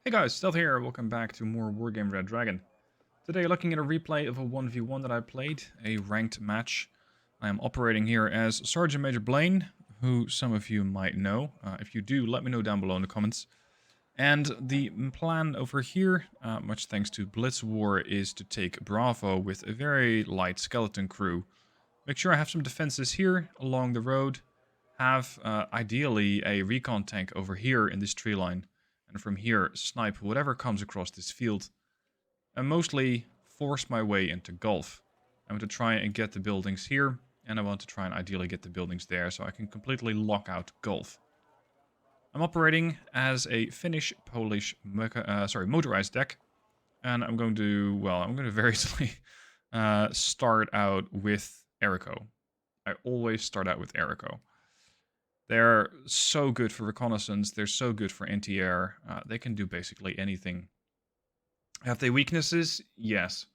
Hey guys, Stealth here, welcome back to more Wargame Red Dragon. Today looking at a replay of a 1v1 that I played, a ranked match. I am operating here as Sergeant Major Blaine, who some of you might know. If you do, let me know down below in the comments. And the plan over here, much thanks to Blitz War, is to take Bravo with a very light skeleton crew. Make sure I have some defenses here along the road. Have ideally a recon tank over here in this tree line. And from here, snipe whatever comes across this field. And mostly force my way into Gulf. I want to try and get the buildings here. And I want to try and ideally get the buildings there so I can completely lock out Gulf. I'm operating as a Finnish-Polish motorized deck. And I'm going to very easily start out with Airco. I always start out with Airco. They're so good for reconnaissance, they're so good for anti-air, they can do basically anything. Have they weaknesses? Yes.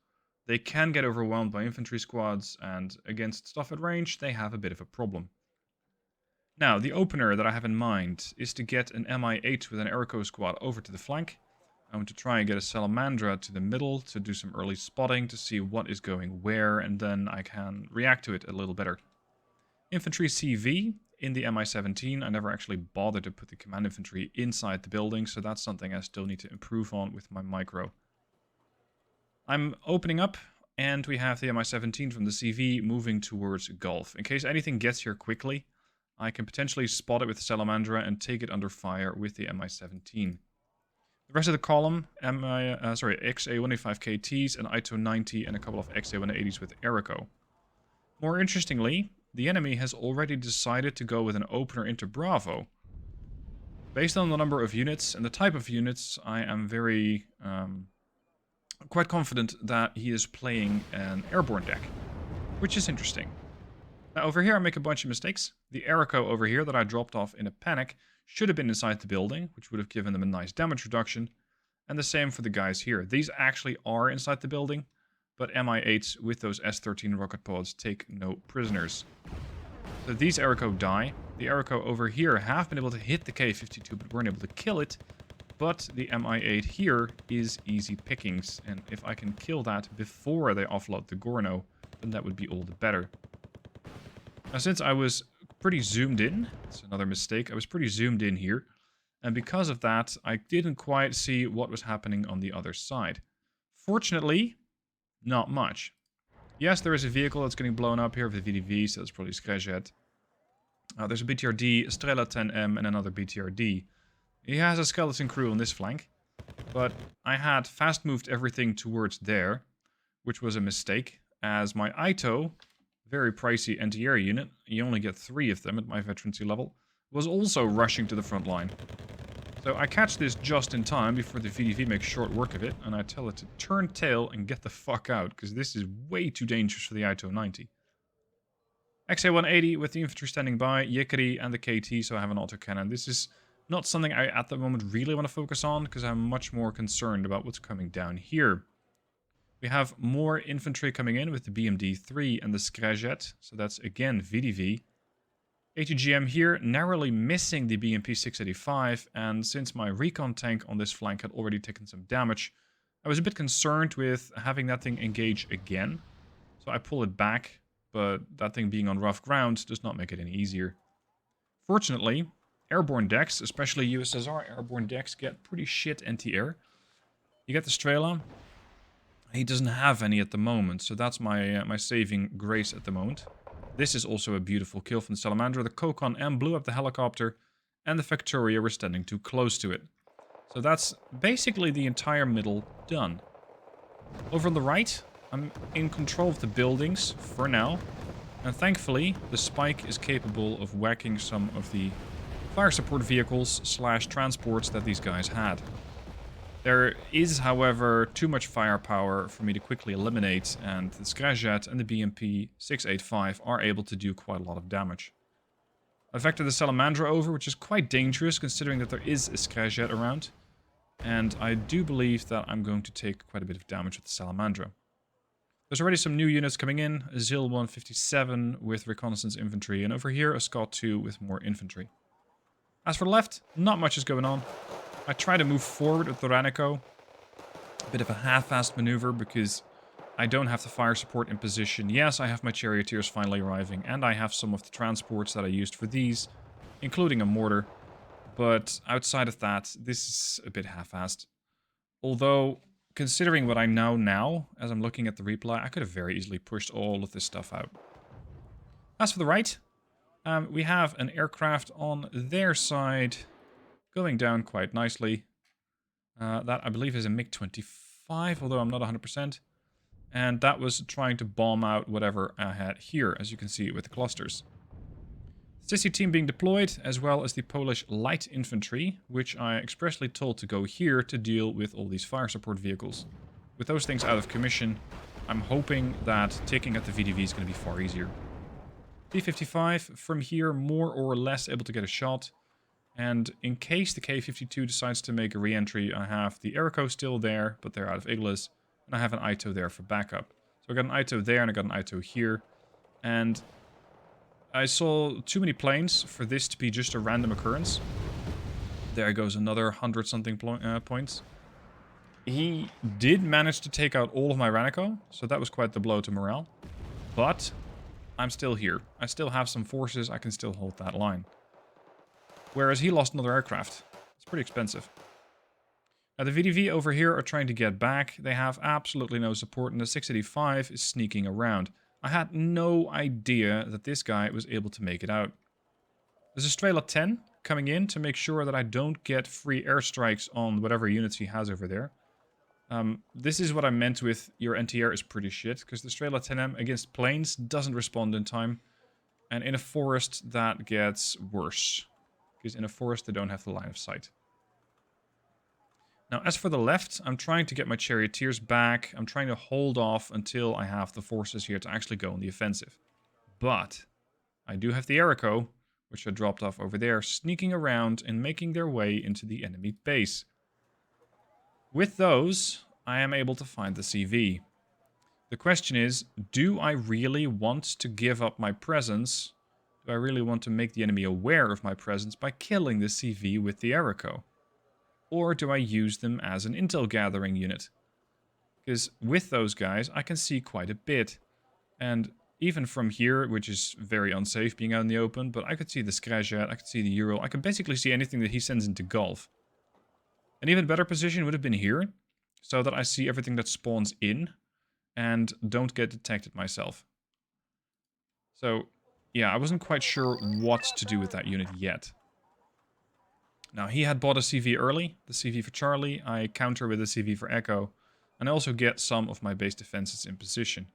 They can get overwhelmed by infantry squads, and against stuff at range, they have a bit of a problem. Now, the opener that I have in mind is to get an MI8 with an Airco squad over to the flank. I want to try and get a Salamandra to the middle to do some early spotting to see what is going where, and then I can react to it a little better. Infantry CV in the Mi-17. I never actually bothered to put the command infantry inside the building, so that's something I still need to improve on with my micro. I'm opening up, and we have the Mi-17 from the CV moving towards Gulf. In case anything gets here quickly, I can potentially spot it with the Salamandra and take it under fire with the Mi-17. The rest of the column, XA-185KTs, an ITO-90, and a couple of XA-180s with Airco. More interestingly, the enemy has already decided to go with an opener into Bravo. Based on the number of units and the type of units, I am very quite confident that he is playing an airborne deck, which is interesting. Now over here I make a bunch of mistakes. The Airco over here that I dropped off in a panic should have been inside the building, which would have given them a nice damage reduction. And the same for the guys here. These actually are inside the building, but Mi-8s with those S-13 rocket pods take no prisoners. So these Airco die. The Airco over here have been able to hit the K-52, but weren't able to kill it. But the Mi-8 here is easy pickings, and if I can kill that before they offload the Gorno, then that would be all the better. Now since I was pretty zoomed in, it's another mistake, I was pretty zoomed in here, and because of that, I didn't quite see what was happening on the other side. Fortunately, not much. Yes, there is a vehicle that's getting blown up here with the VDV, so that's probably Siegert. There's a BTRD, a Strela 10M, and another BTRD. He has a skeleton crew on this flank, but I had fast moved everything towards there, which was a mistake, as my ITO, very pricey anti-air unit, you only get 3 of them at my veterancy level, was also rushing to the front line. So I catch this just in time before the VDV makes short work of it, and I tell it to turn tail and get the fuck out, because this is way too dangerous for the ITO-90. XA-180 with the infantry standing by, Yikari and the KT, so I have an autocannon. This is not something I at the moment really want to focus on, because I'm much more concerned about what's coming down here. We have more infantry coming in with the BMD-3 and the Siegert, so that's again VDV. ATGM here, narrowly missing the BMP-685, and since my recon tank on this flank had already taken some damage, I was a bit concerned with having that thing engage again. So I pull it back, but that thing being on rough ground does not make it any easier. Fortunately, airborne decks, especially USSR Airborne decks, get pretty shit anti-air. You get the Strela. He doesn't have any at the moment, so that's my saving grace at the moment. This is also a beautiful kill from the Salamandra. The Kokon M blew up the helicopter, and the Factoria were standing too close to it. So that's basically the entire middle done. Over on the right, I'm in control of the buildings for now. And thankfully, the Spike is capable of whacking some of the fire support vehicles / transports that these guys had. There is, however, too much firepower for me to quickly eliminate, and the Siegert and the BMP-685 are able to do quite a lot of damage. I vectored the Salamandra over, which is quite dangerous considering that there is a Siegert around, and I do believe that I'm going to take quite a bit of damage with the Salamandra. There's already some new units coming in, a ZIL 157 with reconnaissance infantry, and over here a Scott 2 with more infantry. As for the left, not much is going on. I try to move forward with the Narrat0r. A bit of a half-assed maneuver because I don't have the fire support in position. Yes, I have my charioteers finally arriving, and I have some of the transports that I used for these, including a mortar. But outside of that, this is a bit half-assed. Although, considering what I know now, as I'm looking at the replay, I could have very easily pushed all of this stuff out. As for the right, we have an aircraft on their side going down quite nicely. That, I believe, is a MiG-25, although I'm not 100%. And that was trying to bomb out whatever I had here, as you can see with the clusters. Sissy team being deployed, as well as the Polish light infantry, which I expressly told to go here to deal with all these fire support vehicles. With those things out of commission, I'm hoping that taking out the VDV is going to be far easier. T-55 from here, more or less able to get a shot. And in case the K-52 decides to make a re-entry, I have the Airco still there, but they're out of Iglis. And I have an Ito there for backup. So I got an Ito there and I got an Ito here. And I saw too many planes for this to be just a random occurrence. There goes another 100-something points. He did manage to take out all of my Narrat0r, so that was quite the blow to morale. But I'm still here. I still have some forces, I can still hold that line. Whereas he lost another aircraft. It's pretty expensive. Now the VDV over here are trying to get back. They have absolutely no support, and the 685 is sneaking around. I had no idea that this guy was able to make it out. There's a Strela 10 coming in to make sure that I don't get free airstrikes on whatever units he has over there. This is what I meant with your NTR is pretty shit, because the Strela 10M against planes doesn't respond in time. And in a forest, that gets worse. Because in a forest, they don't have the line of sight. Now, as for the left, I'm trying to get my charioteers back. I'm trying to hold off until I have the forces here to actually go on the offensive. But I do have the Airco, which I dropped off over there, sneaking around and making their way into the enemy base. With those, I am able to find the CV. The question is, do I really want to give up my presence? Do I really want to make the enemy aware of my presence by killing the CV with the Airco? Or do I use them as an intel gathering unit? Because with those guys, I can see quite a bit. And even from here, which is very unsafe being out in the open, but I could see the Scrajat, I could see the Ural, I could basically see anything that he sends into Gulf. An even better position would have been here, so that I see everything that spawns in, and don't get detected myself. So, yeah, I wasn't quite sure what to do with that unit yet. Now, he had bought a CV early, the CV for Charlie, I counter with a CV for Echo, and I also get some of my base defenses in position.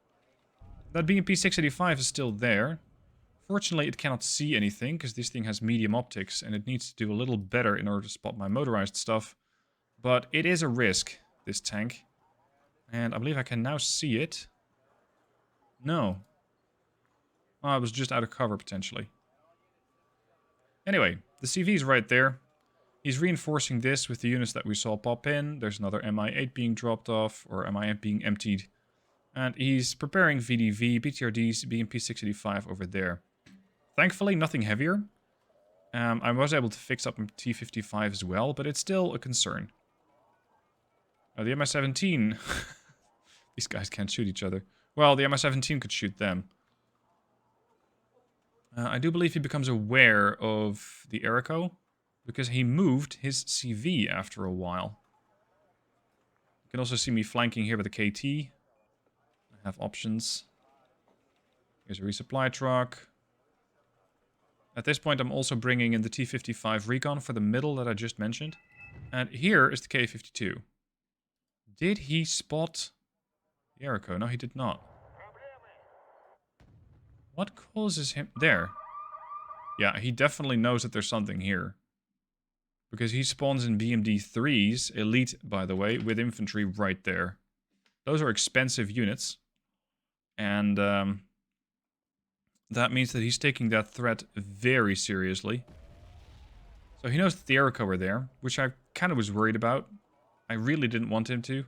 That BMP 685 is still there. Fortunately, it cannot see anything, because this thing has medium optics, and it needs to do a little better in order to spot my motorized stuff. But it is a risk, this tank. And I believe I can now see it. No. Oh, I was just out of cover, potentially. Anyway, the CV is right there. He's reinforcing this with the units that we saw pop in. There's another MI8 being dropped off, or MI8 being emptied. And he's preparing VDV, BTRDs, BMP 685 over there. Thankfully, nothing heavier. I was able to fix up my T55 as well, but it's still a concern. The Mi-17... These guys can't shoot each other. Well, the Mi-17 could shoot them. I do believe he becomes aware of the Airco, because he moved his CV after a while. You can also see me flanking here with the KT. I have options. Here's a resupply truck. At this point, I'm also bringing in the T-55 Recon for the middle that I just mentioned. And here is the K-52. Did he spot the Airco? No, he did not. What causes him... There. Yeah, he definitely knows that there's something here. Because he spawns in BMD-3s, elite, by the way, with infantry right there. Those are expensive units. And that means that he's taking that threat very seriously. So he knows that the Airco are there, which I kind of was worried about. I really didn't want him to.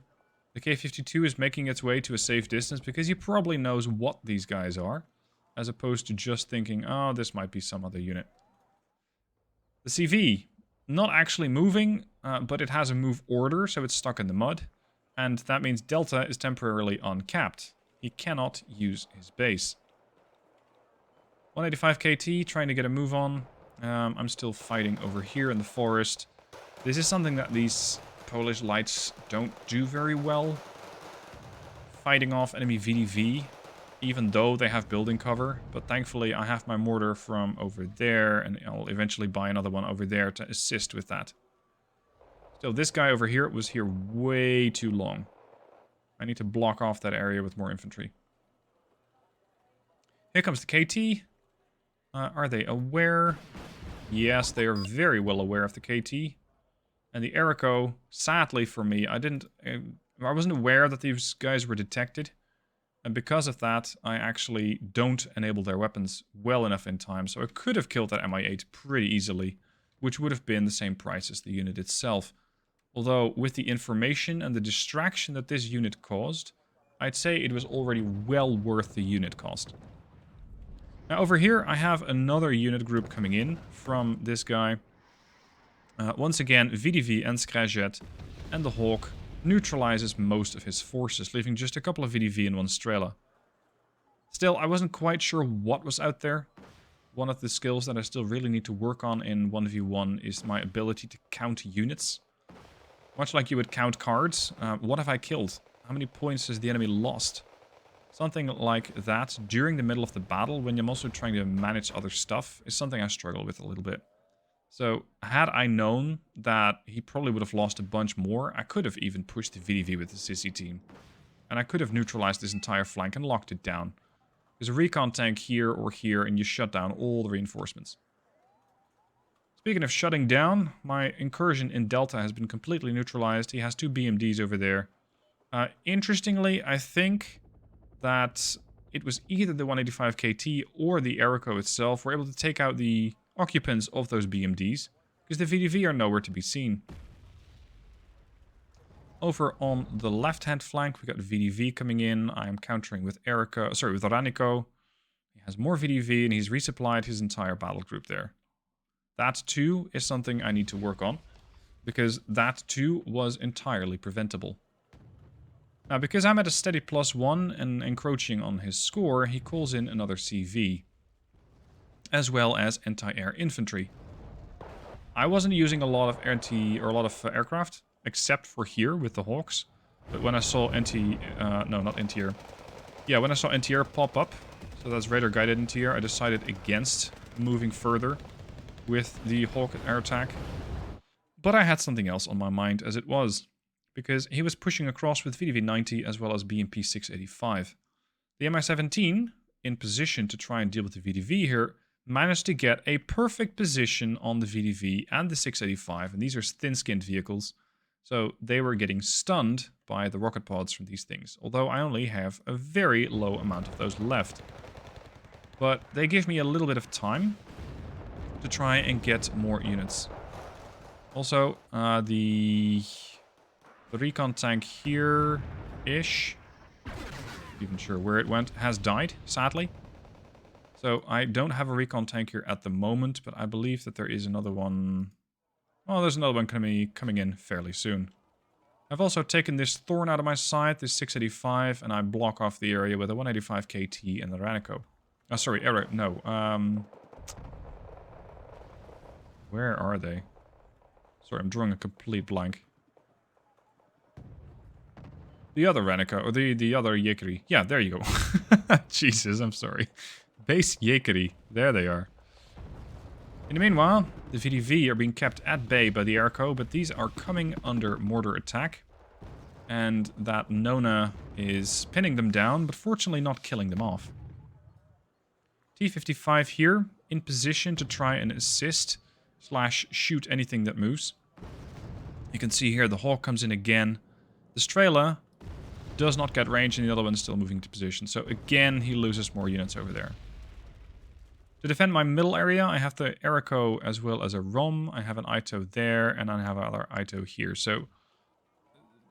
The K-52 is making its way to a safe distance because he probably knows what these guys are, as opposed to just thinking, oh, this might be some other unit. The CV not actually moving, but it has a move order, so it's stuck in the mud. And that means Delta is temporarily uncapped. He cannot use his base. 185 KT, trying to get a move on. I'm still fighting over here in the forest. This is something that these Polish lights don't do very well. Fighting off enemy VDV, even though they have building cover. But thankfully I have my mortar from over there, and I'll eventually buy another one over there to assist with that. So this guy over here was here way too long. I need to block off that area with more infantry. Here comes the KT. Are they aware? Yes, they are very well aware of the KT. And the Erico, sadly for me, I wasn't aware that these guys were detected. And because of that, I actually don't enable their weapons well enough in time. So I could have killed that MI8 pretty easily, which would have been the same price as the unit itself. Although, with the information and the distraction that this unit caused, I'd say it was already well worth the unit cost. Now over here, I have another unit group coming in from this guy. Once again, VDV and Scrajet and the Hawk neutralizes most of his forces, leaving just a couple of VDV and one Strela. Still, I wasn't quite sure what was out there. One of the skills that I still really need to work on in 1v1 is my ability to count units. Much like you would count cards, what have I killed? How many points has the enemy lost? Something like that during the middle of the battle, when I'm also trying to manage other stuff, is something I struggle with a little bit. So, had I known that he probably would have lost a bunch more, I could have even pushed the VDV with the Sissy team. And I could have neutralized this entire flank and locked it down. There's a recon tank here or here, and you shut down all the reinforcements. Speaking of shutting down, my incursion in Delta has been completely neutralized. He has 2 BMDs over there. Interestingly, I think that it was either the 185 KT or the Erico itself were able to take out the occupants of those BMDs, because the VDV are nowhere to be seen. Over on the left-hand flank, we got VDV coming in. I am countering with Erico, sorry, with Ranico. He has more VDV and he's resupplied his entire battle group there. That too is something I need to work on, because that too was entirely preventable. Now, because I'm at a steady +1 and encroaching on his score, he calls in another CV, as well as anti-air infantry. I wasn't using a lot of aircraft, except for here with the Hawks. But when I saw when I saw anti-air pop up, so that's radar guided anti-air, I decided against moving further with the Hawk air attack. But I had something else on my mind as it was, because he was pushing across with VDV-90 as well as BMP-685. The Mi-17, in position to try and deal with the VDV here, managed to get a perfect position on the VDV and the 685, and these are thin-skinned vehicles, so they were getting stunned by the rocket pods from these things, although I only have a very low amount of those left. But they give me a little bit of time to try and get more units. Also, the recon tank here-ish, not even sure where it went, has died, sadly. So I don't have a recon tank here at the moment, but I believe that there is another one. Oh, there's another one coming in fairly soon. I've also taken this thorn out of my sight, this 685, and I block off the area with a 185 KT and the Ranico. Oh, sorry, no. Where are they? Sorry, I'm drawing a complete blank. The other Ranico, or the other Yekeri. Yeah, there you go. Jesus, I'm sorry. Base Yekeri. There they are. In the meanwhile, the VDV are being kept at bay by the Erico, but these are coming under mortar attack. And that Nona is pinning them down, but fortunately not killing them off. T-55 here, in position to try and assist / shoot anything that moves. You can see here the Hawk comes in again. The Strela does not get range, and the other one's still moving to position. So again, he loses more units over there. To defend my middle area, I have the Erico as well as a ROM. I have an Ito there, and I have another Ito here. So,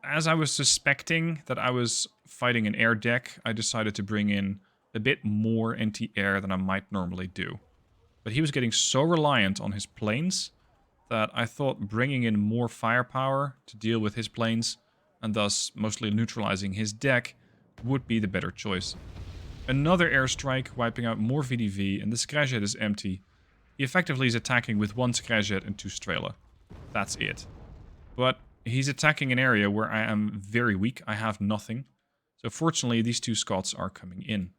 as I was suspecting that I was fighting an air deck, I decided to bring in a bit more anti-air than I might normally do. But he was getting so reliant on his planes that I thought bringing in more firepower to deal with his planes, and thus mostly neutralizing his deck, would be the better choice. Another airstrike, wiping out more VDV, and the Scrayjet is empty. He effectively is attacking with 1 Scrayjet and 2 Strela. That's it. But he's attacking an area where I am very weak. I have nothing. So fortunately, these 2 Scots are coming in.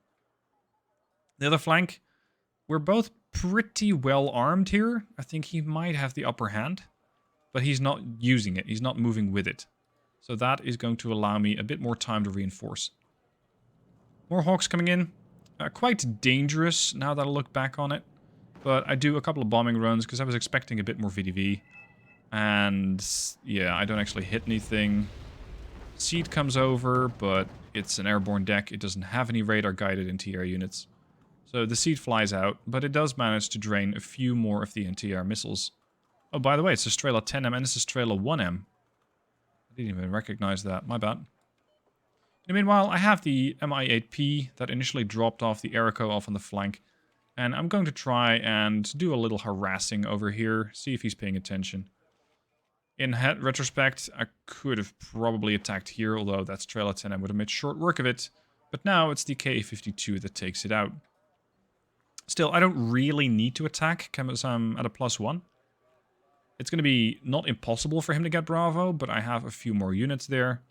The other flank, we're both pretty well armed here. I think he might have the upper hand, but he's not using it. He's not moving with it. So that is going to allow me a bit more time to reinforce. More Hawks coming in. Quite dangerous now that I look back on it. But I do a couple of bombing runs because I was expecting a bit more VDV. And yeah, I don't actually hit anything. Seed comes over, but it's an airborne deck. It doesn't have any radar guided anti-air units. So the Seed flies out, but it does manage to drain a few more of the anti-air missiles. Oh, by the way, it's a Strela 10M and it's a Strela 1M. I didn't even recognize that. My bad. In the meanwhile, I have the Mi-8P that initially dropped off the Aeroco off on the flank. And I'm going to try and do a little harassing over here, see if he's paying attention. In retrospect, I could have probably attacked here, although that Strela 10M would have made short work of it. But now it's the Ka-52 that takes it out. Still, I don't really need to attack because I'm at a +1. It's going to be not impossible for him to get Bravo, but I have a few more units there.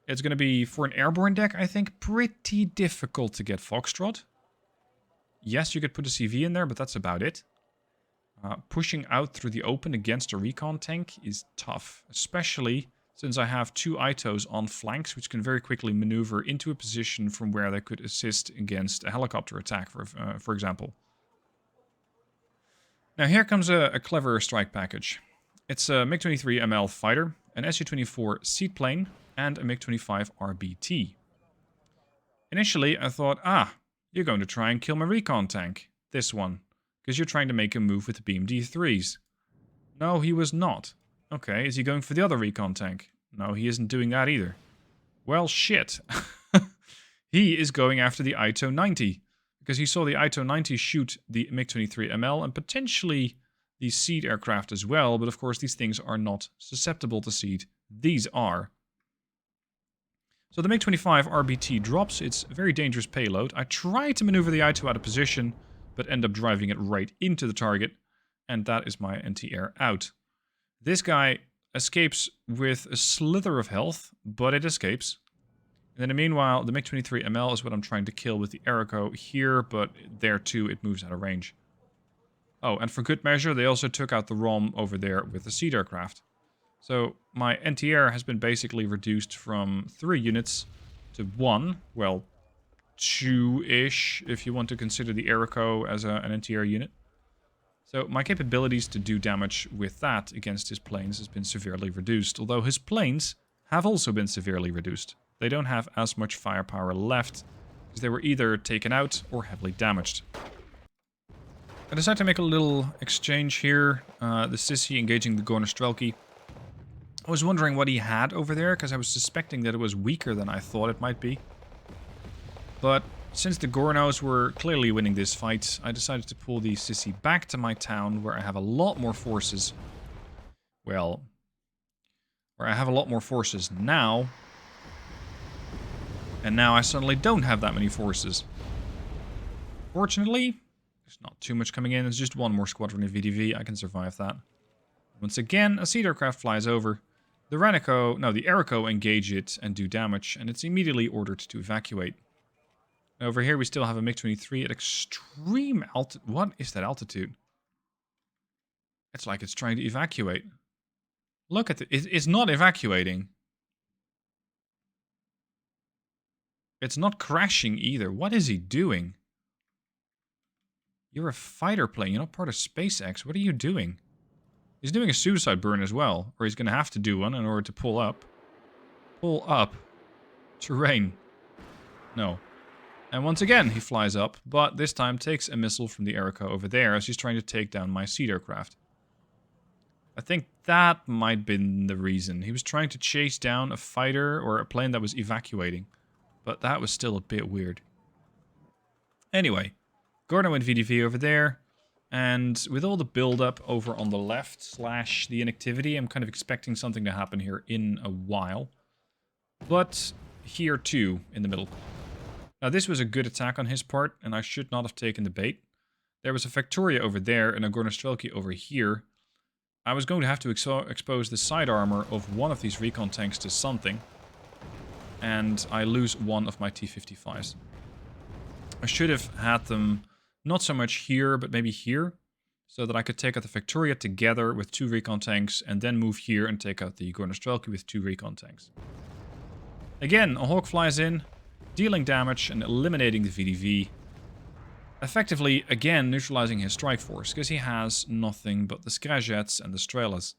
It's going to be, for an airborne deck, I think, pretty difficult to get Foxtrot. Yes, you could put a CV in there, but that's about it. Pushing out through the open against a recon tank is tough, especially since I have 2 Itos on flanks, which can very quickly maneuver into a position from where they could assist against a helicopter attack, for example. Now here comes a clever strike package. It's a MiG-23 ML fighter, an Su-24 seaplane, and a MiG-25 RBT. Initially, I thought, you're going to try and kill my recon tank, this one, because you're trying to make a move with the BMD-3s. No, he was not. Okay, is he going for the other recon tank? No, he isn't doing that either. Well, shit. He is going after the Ito 90, because he saw the Ito 90 shoot the MiG-23 ML and potentially the Seed aircraft as well, but of course these things are not susceptible to Seed. These are. So the MiG-25 RBT drops its very dangerous payload. I try to maneuver the Ito out of position, but end up driving it right into the target, and that is my anti-air out. This guy escapes with a slither of health, but it escapes. And then meanwhile, the MiG-23 ML is what I'm trying to kill with the Aeroco here, but there too it moves out of range. Oh, and for good measure, they also took out the ROM over there with the Seed aircraft. So my anti-air has been basically reduced from 3 units to 1, well, 2-ish, if you want to consider the Aeroco as an anti-air unit. So my capabilities to do damage with that against his planes has been severely reduced, although his planes have also been severely reduced. They don't have as much firepower left, because they were either taken out or heavily damaged. I decided to make a little exchange here, the Sissy engaging the Gorner-Strelke. I was wondering what he had over there, because I was suspecting that it was weaker than I thought it might be. But since the Gornos were clearly winning this fight, I decided to pull the Sissy back to my town, where I have a lot more forces. Well, where I have a lot more forces now. And now I suddenly don't have that many forces. Fortunately, there's not too much coming in. It's just 1 more squadron of VDV. I can survive that. Once again, a Seed aircraft flies over. The Aeroco engage it and do damage, and it's immediately ordered to evacuate. Over here we still have a MiG-23 at extreme altitude. What is that altitude? It's like it's trying to evacuate. Look at it. It's not evacuating. It's not crashing either. What is he doing? You're a fighter plane. You're not part of SpaceX. What are you doing? He's doing a suicide burn as well. Or he's going to have to do one in order to pull up. Pull up. Terrain. No. And once again, he flies up, but this time takes a missile from the Aeroco over there as he's trying to take down my Seed aircraft. I think that might have been the reason. He was trying to chase down a fighter or a plane that was evacuating. But that was still a bit weird. Anyway, Gorno and VDV over there. And with all the build-up over on the left / the inactivity, I'm kind of expecting something to happen here in a while. But here too, in the middle. Now this was a good attack on his part, and I should not have taken the bait. There was a Factoria over there and a Gornostrelki over here. I was going to have to expose the side armor of one of these recon tanks to something. And I lose one of my T-55s. I should have had them not so much here, but maybe here. So that I could take out the Factoria together with 2 recon tanks and then move here and take out the Gornostrelki with 2 recon tanks. Again, a Hawk flies in, dealing damage and eliminating the VDV. Effectively, again, neutralizing his strike force, because he has nothing but the Skrajets and the Strelas.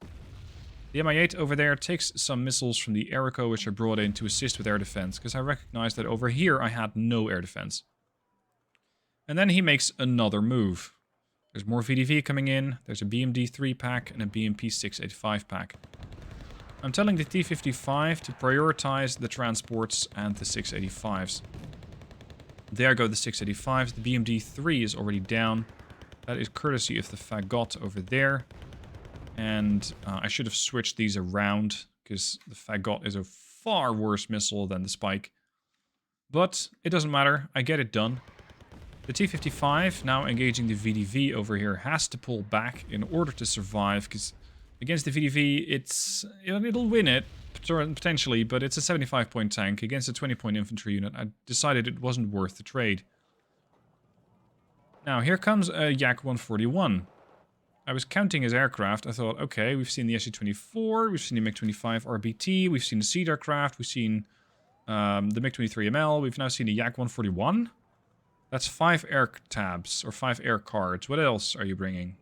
The Mi-8 over there takes some missiles from the Aeroco, which I brought in to assist with air defense, because I recognized that over here I had no air defense. And then he makes another move. There's more VDV coming in, there's a BMD-3 pack and a BMP-685 pack. I'm telling the T-55 to prioritize the transports and the 685s. There go the 685s, the BMD-3 is already down. That is courtesy of the Fagot over there. And I should have switched these around, because the Fagot is a far worse missile than the Spike. But it doesn't matter, I get it done. The T-55, now engaging the VDV over here, has to pull back in order to survive, because against the VDV, it'll win it, potentially, but it's a 75-point tank. Against a 20-point infantry unit, I decided it wasn't worth the trade. Now, here comes a Yak-141. I was counting his aircraft. I thought, okay, we've seen the Su-24, we've seen the MiG-25 RBT, we've seen the Seed aircraft, we've seen the MiG-23ML, we've now seen the Yak-141. That's 5 air tabs, or 5 air cards. What else are you bringing?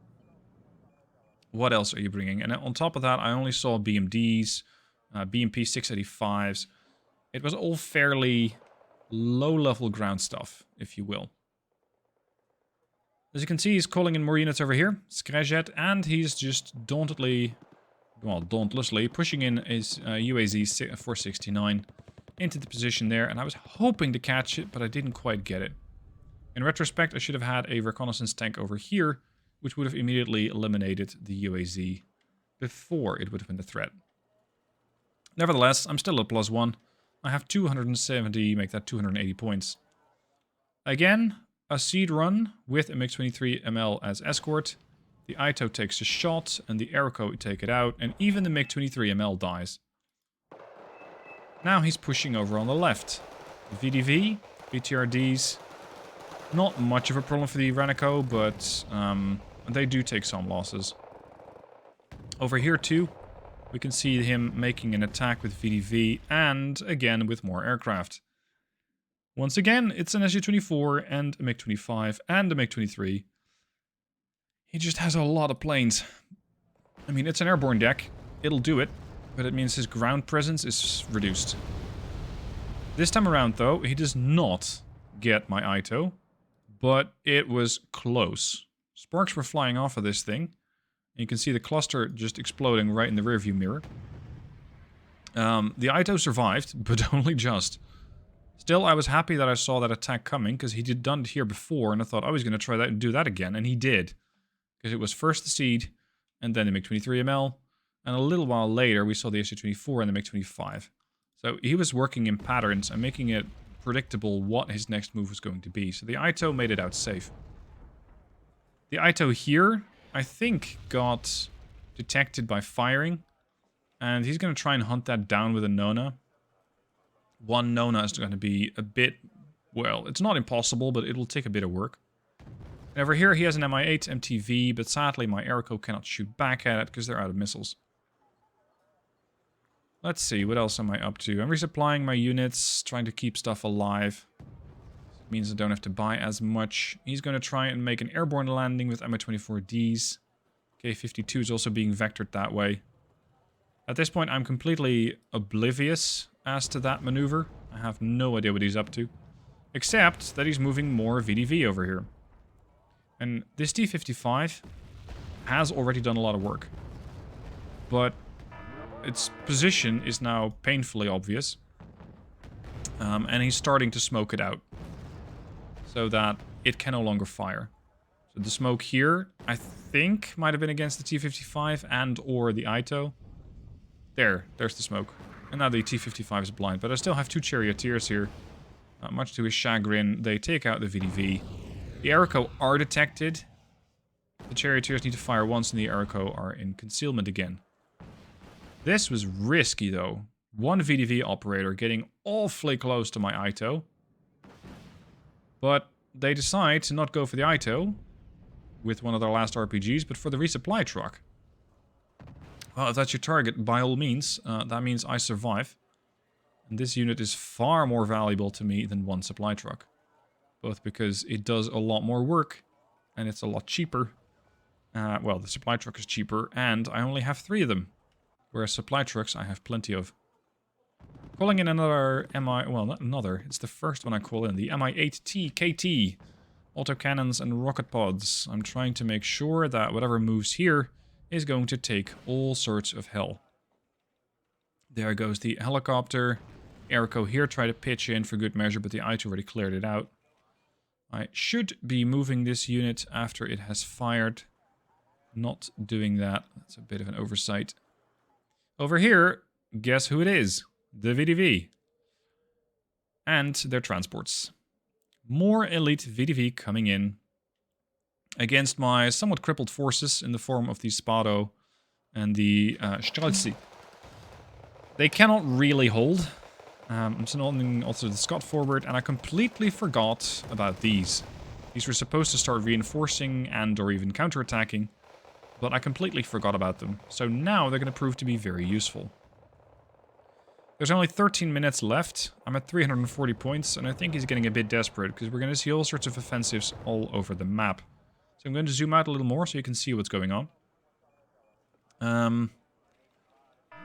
What else are you bringing? And on top of that, I only saw BMDs, BMP-685s. It was all fairly low-level ground stuff, if you will. As you can see, he's calling in more units over here. Skrajjet, and he's just dauntlessly pushing in his UAZ-469 into the position there. And I was hoping to catch it, but I didn't quite get it. In retrospect, I should have had a reconnaissance tank over here, which would have immediately eliminated the UAZ before it would have been the threat. Nevertheless, I'm still at +1. I have 270, make that 280 points. Again, a seed run with a MiG-23ML as escort. The Ito takes a shot, and the Aeroco take it out, and even the MiG-23ML dies. Now he's pushing over on the left. The VDV, BTRDs, not much of a problem for the Renico, but they do take some losses. Over here too, we can see him making an attack with VDV, and again with more aircraft. Once again, it's an Su-24 and a MiG-25 and a MiG-23. He just has a lot of planes. I mean, it's an airborne deck. It'll do it, but it means his ground presence is reduced. This time around, though, he does not get my Ito, but it was close. Sparks were flying off of this thing. You can see the cluster just exploding right in the rearview mirror. The Ito survived, but only just. Still, I was happy that I saw that attack coming, because he done it here before, and I thought I was going to try that and do that again, and he did. Because it was first the Seed, and then the MiG-23ML, and a little while later we saw the Su-24 and the MiG-25. So he was working in patterns and making it predictable what his next move was going to be. So the Ito made it out safe. The Ito here, I think, got detected by firing, and he's going to try and hunt that down with a Nona. One Nona is going to be a bit, well, it's not impossible, but it will take a bit of work. And over here he has an Mi-8 MTV, but sadly my Aeroco cannot shoot back at it because they're out of missiles. Let's see, what else am I up to? I'm resupplying my units, trying to keep stuff alive. It means I don't have to buy as much. He's going to try and make an airborne landing with Mi-24Ds. K-52 is also being vectored that way. At this point I'm completely oblivious as to that maneuver. I have no idea what he's up to. Except that he's moving more VDV over here. And this T-55 has already done a lot of work. But its position is now painfully obvious. And he's starting to smoke it out. So that it can no longer fire. So the smoke here, I think, might have been against the T-55 and or the Ito. There's the smoke. And now the T-55 is blind, but I still have 2 charioteers here. Much to his chagrin, they take out the VDV. The Airco are detected. The charioteers need to fire once, and the Airco are in concealment again. This was risky, though. 1 VDV operator getting awfully close to my Ito. But they decide to not go for the Ito with one of their last RPGs, but for the resupply truck. Well, if that's your target, by all means, that means I survive. And this unit is far more valuable to me than 1 supply truck. Both because it does a lot more work, and it's a lot cheaper. Well, the supply truck is cheaper, and I only have 3 of them. Whereas supply trucks I have plenty of. Calling in another well, not another, it's the first one I call in. The Mi-8T KT. Autocannons and rocket pods. I'm trying to make sure that whatever moves here is going to take all sorts of hell. There goes the helicopter. Airco here try to pitch in for good measure, but the Ito already cleared it out. I should be moving this unit after it has fired. Not doing that. That's a bit of an oversight. Over here, guess who it is? The VDV. And their transports. More elite VDV coming in against my somewhat crippled forces in the form of the Spado and the Strelzi. They cannot really hold. I'm sending also the Scott forward, and I completely forgot about these. These were supposed to start reinforcing and or even counterattacking, but I completely forgot about them. So now they're going to prove to be very useful. There's only 13 minutes left. I'm at 340 points, and I think he's getting a bit desperate, because we're going to see all sorts of offensives all over the map. So I'm going to zoom out a little more so you can see what's going on.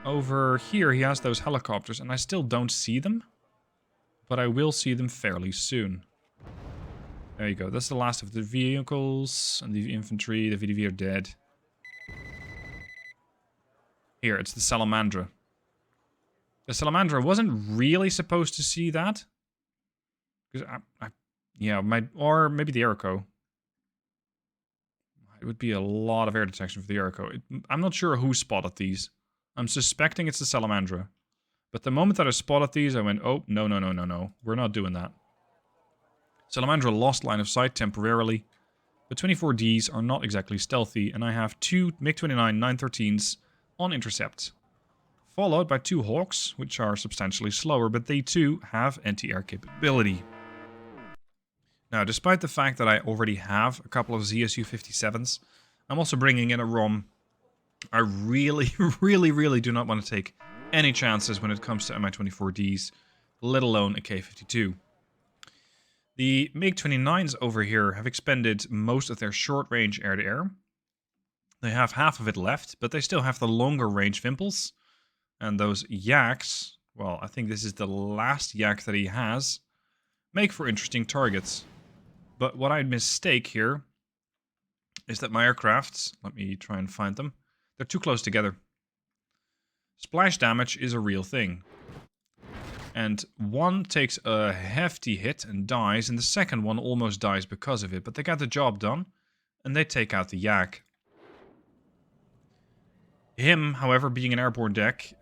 Over here he has those helicopters, and I still don't see them. But I will see them fairly soon. There you go. That's the last of the vehicles, and the infantry. The VDV are dead. Here, it's the Salamandra. The Salamandra wasn't really supposed to see that. Because yeah, or maybe the Airco. It would be a lot of air detection for the Airco. I'm not sure who spotted these. I'm suspecting it's the Salamandra. But the moment that I spotted these, I went, oh, no, no, no, no, no. We're not doing that. Salamandra lost line of sight temporarily. The 24Ds are not exactly stealthy, and I have 2 MiG-29 913s on intercept. Followed by 2 Hawks, which are substantially slower, but they too have anti-air capability. Now, despite the fact that I already have a couple of ZSU-57s, I'm also bringing in a ROM. I really, really do not want to take any chances when it comes to Mi-24Ds, let alone a K-52. The MiG-29s over here have expended most of their short-range air-to-air. They have half of it left, but they still have the longer-range Vimpels. And those Yaks, well, I think this is the last Yak that he has, make for interesting targets. But what I mistake here is that my aircrafts, let me try and find them, they're too close together. Splash damage is a real thing. And one takes a hefty hit and dies, and the second one almost dies because of it. But they got the job done, and they take out the Yak. Him, however, being an airborne deck,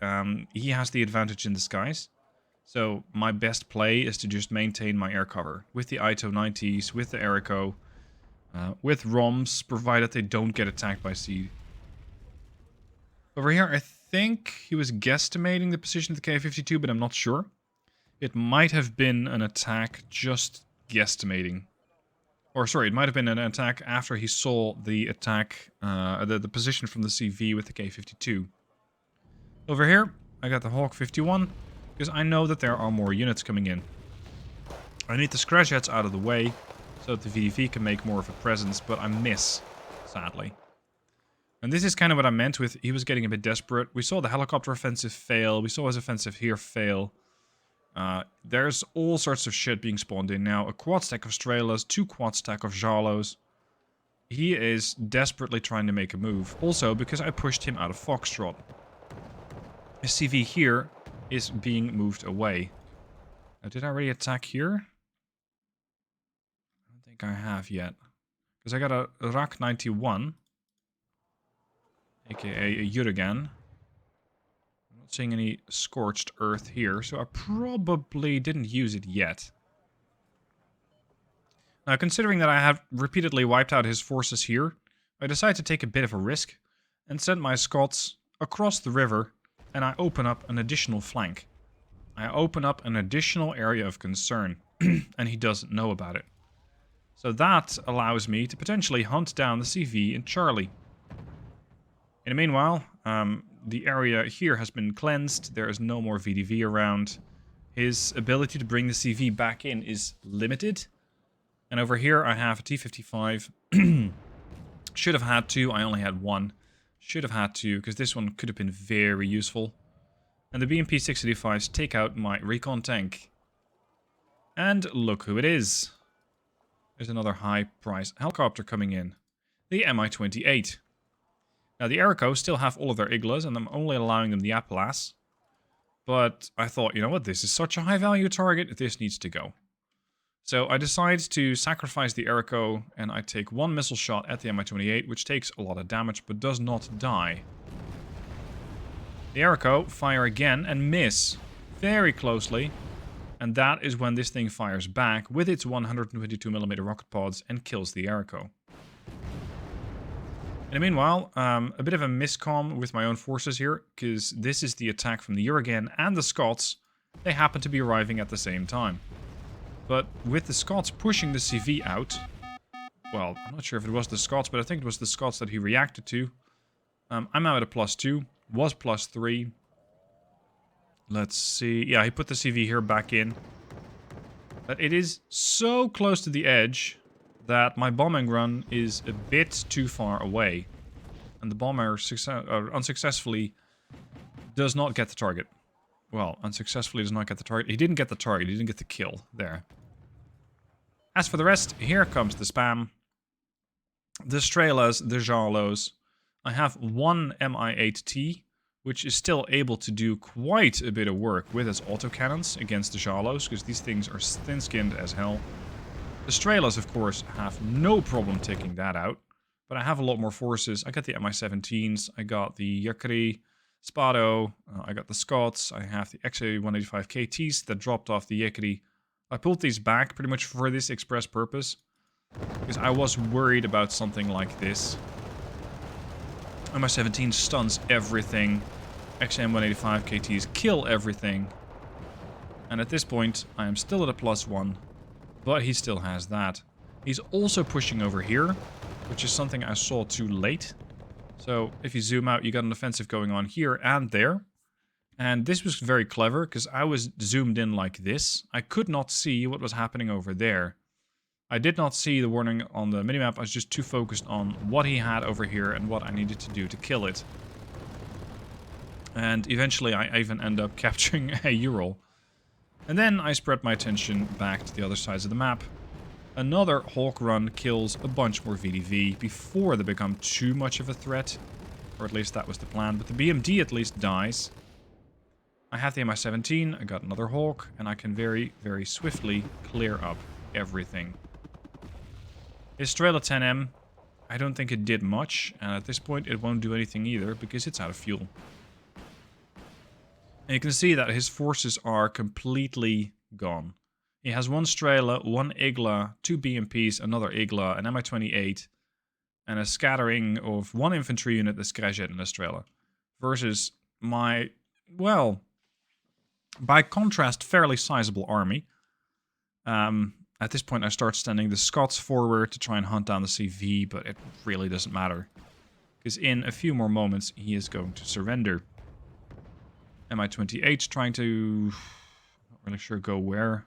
he has the advantage in the skies. So my best play is to just maintain my air cover with the Ito 90s, with the Airco, with ROMs, provided they don't get attacked by sea. Over here, I think he was guesstimating the position of the K-52, but I'm not sure. It might have been an attack just guesstimating. Or sorry, it might have been an attack after he saw the attack, the position from the CV with the K-52. Over here, I got the Hawk 51, because I know that there are more units coming in. I need the scratch heads out of the way, so that the VDV can make more of a presence, but I miss, sadly. And this is kind of what I meant with, he was getting a bit desperate. We saw the helicopter offensive fail, we saw his offensive here fail. There's all sorts of shit being spawned in now. A quad stack of Strelas, 2 quad stack of Jalos. He is desperately trying to make a move. Also, because I pushed him out of Foxtrot. His CV here is being moved away. Did I already attack here? I don't think I have yet. Because I got a Rak 91, aka a Jurgen. I'm not seeing any scorched earth here, so I probably didn't use it yet. Now, considering that I have repeatedly wiped out his forces here, I decided to take a bit of a risk and send my Scots across the river, and I open up an additional flank. I open up an additional area of concern, and he doesn't know about it. So that allows me to potentially hunt down the CV in Charlie. In the meanwhile, the area here has been cleansed, there is no more VDV around. His ability to bring the CV back in is limited. And over here I have a T-55. Should have had two, I only had one. Should have had two, because this one could have been very useful. And the BMP 685s take out my recon tank. And look who it is. There's another high-price helicopter coming in. The Mi-28. Now the Airco still have all of their Iglas, and I'm only allowing them the Appalachian. But I thought, you know what, this is such a high-value target, this needs to go. So I decide to sacrifice the Airco, and I take one missile shot at the Mi-28, which takes a lot of damage, but does not die. The Airco fire again and miss very closely, and that is when this thing fires back with its 122mm rocket pods and kills the Airco. In the meanwhile, a bit of a miscomm with my own forces here, because this is the attack from the Jurgen and the Scots. They happen to be arriving at the same time. But with the Scots pushing the CV out, well, I'm not sure if it was the Scots, but I think it was the Scots that he reacted to. I'm now at a +2, was +3. Let's see, yeah, he put the CV here back in. But it is so close to the edge that my bombing run is a bit too far away. And the bomber unsuccessfully does not get the target. Well, unsuccessfully does not get the target. He didn't get the target, he didn't get the kill. There. As for the rest, here comes the spam. The Strelas, the Jarlos. I have one Mi-8T, which is still able to do quite a bit of work with its autocannons against the Jarlos, because these things are thin-skinned as hell. The Strelas, of course, have no problem taking that out, but I have a lot more forces. I got the Mi-17s, I got the Yakri, Spado, I got the Scots, I have the XA-185 KTs that dropped off the Yakri. I pulled these back pretty much for this express purpose, because I was worried about something like this. Mi-17 stuns everything, XM-185 KTs kill everything, and at this point I am still at a +1, but he still has that. He's also pushing over here, which is something I saw too late. So if you zoom out, you got an offensive going on here and there. And this was very clever, because I was zoomed in like this. I could not see what was happening over there. I did not see the warning on the minimap. I was just too focused on what he had over here and what I needed to do to kill it. And eventually I even end up capturing a Ural. And then I spread my attention back to the other sides of the map. Another Hawk run kills a bunch more VDV before they become too much of a threat. Or at least that was the plan. But the BMD at least dies. I have the Mi-17, I got another Hawk, and I can very, very swiftly clear up everything. His Strela 10M, I don't think it did much, and at this point it won't do anything either, because it's out of fuel. And you can see that his forces are completely gone. He has one Strela, one Igla, two BMPs, another Igla, an Mi-28, and a scattering of one infantry unit, a Skyjet, and a Strela. Versus my, well, by contrast, fairly sizable army. At this point I start sending the Scots forward to try and hunt down the CV, but it really doesn't matter. Because in a few more moments he is going to surrender. Mi-28 trying to, not really sure go where.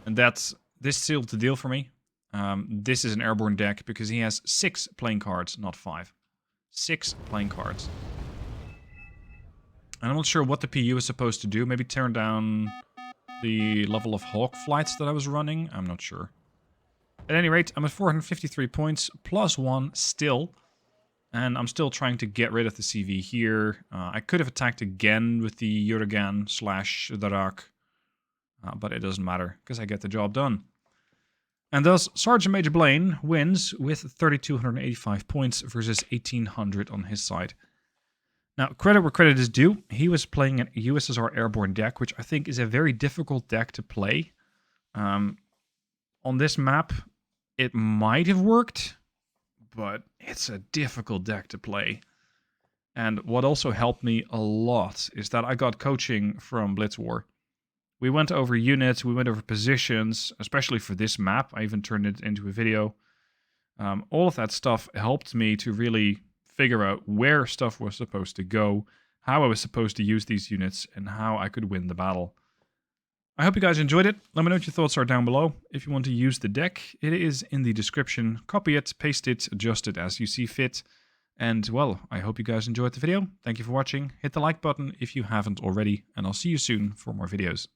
And this sealed the deal for me. This is an airborne deck because he has 6 playing cards, not 5. 6 playing cards. And I'm not sure what the PU is supposed to do. Maybe turn down the level of Hawk flights that I was running. I'm not sure. At any rate, I'm at 453 points, +1 still. And I'm still trying to get rid of the CV here. I could have attacked again with the Jurgen/the Rak. But it doesn't matter, because I get the job done. And thus, Sergeant Major Blaine wins with 3,285 points versus 1,800 on his side. Now, credit where credit is due. He was playing an USSR Airborne deck, which I think is a very difficult deck to play. On this map, it might have worked, but it's a difficult deck to play. And what also helped me a lot is that I got coaching from Blitz War. We went over units, we went over positions, especially for this map. I even turned it into a video. All of that stuff helped me to really figure out where stuff was supposed to go, how I was supposed to use these units, and how I could win the battle. I hope you guys enjoyed it. Let me know what your thoughts are down below. If you want to use the deck, it is in the description. Copy it, paste it, adjust it as you see fit. And, well, I hope you guys enjoyed the video. Thank you for watching. Hit the like button if you haven't already, and I'll see you soon for more videos.